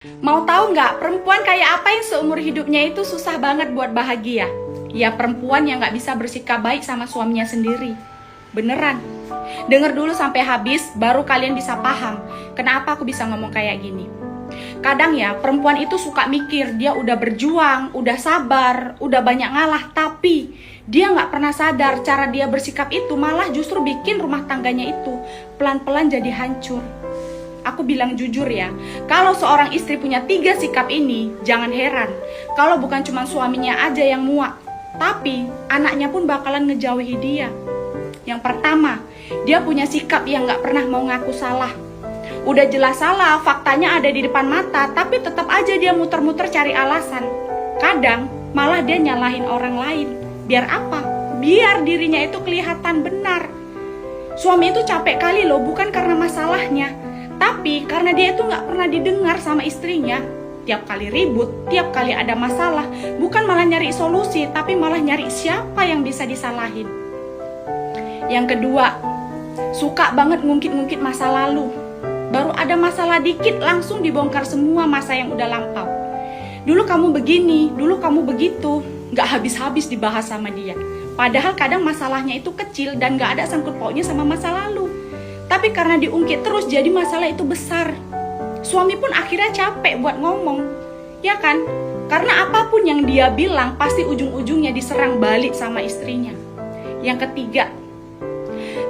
Mau tahu nggak perempuan kayak apa yang seumur hidupnya itu susah banget buat bahagia? Ya perempuan yang nggak bisa bersikap baik sama suaminya sendiri. Beneran. Dengar dulu sampai habis, baru kalian bisa paham kenapa aku bisa ngomong kayak gini. Kadang ya perempuan itu suka mikir dia udah berjuang, udah sabar, udah banyak ngalah, tapi dia nggak pernah sadar cara dia bersikap itu malah justru bikin rumah tangganya itu pelan-pelan jadi hancur. Aku bilang jujur ya, kalau seorang istri punya 3 sikap ini, jangan heran kalau bukan cuma suaminya aja yang muak, tapi anaknya pun bakalan ngejauhi dia. Yang pertama, dia punya sikap yang gak pernah mau ngaku salah. Udah jelas salah, faktanya ada di depan mata, tapi tetap aja dia muter-muter cari alasan. Kadang malah dia nyalahin orang lain. Biar apa? Biar dirinya itu kelihatan benar. Suami itu capek kali loh, bukan karena masalahnya, tapi karena dia itu gak pernah didengar sama istrinya. Tiap kali ribut, tiap kali ada masalah, bukan malah nyari solusi, tapi malah nyari siapa yang bisa disalahin. Yang kedua, suka banget ngungkit-ngungkit masa lalu. Baru ada masalah dikit, langsung dibongkar semua masa yang udah lampau. Dulu kamu begini, dulu kamu begitu, gak habis-habis dibahas sama dia. Padahal kadang masalahnya itu kecil dan gak ada sangkut pautnya sama masa lalu. Tapi karena diungkit terus jadi masalah itu besar. Suami pun akhirnya capek buat ngomong, ya kan? Karena apapun yang dia bilang pasti ujung-ujungnya diserang balik sama istrinya. Yang ketiga,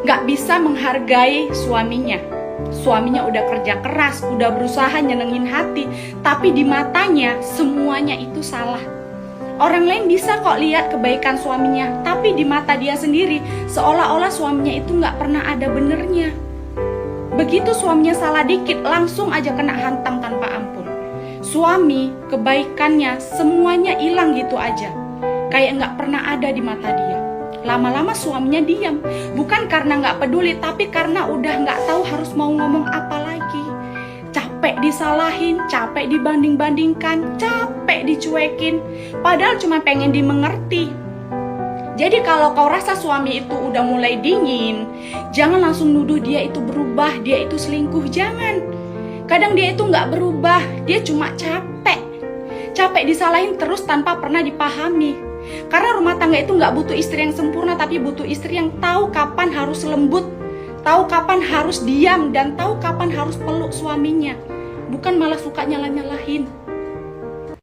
gak bisa menghargai suaminya. Suaminya udah kerja keras, udah berusaha nyenengin hati, tapi di matanya semuanya itu salah. Orang lain bisa kok lihat kebaikan suaminya, tapi di mata dia sendiri seolah-olah suaminya itu gak pernah ada benernya. Begitu suaminya salah dikit, langsung aja kena hantam tanpa ampun. Suami, kebaikannya, semuanya hilang gitu aja. Kayak gak pernah ada di mata dia. Lama-lama suaminya diam. Bukan karena gak peduli, tapi karena udah gak tahu harus mau ngomong apa lagi. Capek disalahin, capek dibanding-bandingkan, capek dicuekin. Padahal cuma pengen dimengerti. Jadi kalau kau rasa suami itu udah mulai dingin, jangan langsung nuduh dia itu berubah, dia itu selingkuh, jangan. Kadang dia itu gak berubah, dia cuma capek. Capek disalahin terus tanpa pernah dipahami. Karena rumah tangga itu gak butuh istri yang sempurna, tapi butuh istri yang tahu kapan harus lembut, tahu kapan harus diam, dan tahu kapan harus peluk suaminya. Bukan malah suka nyalah-nyalahin.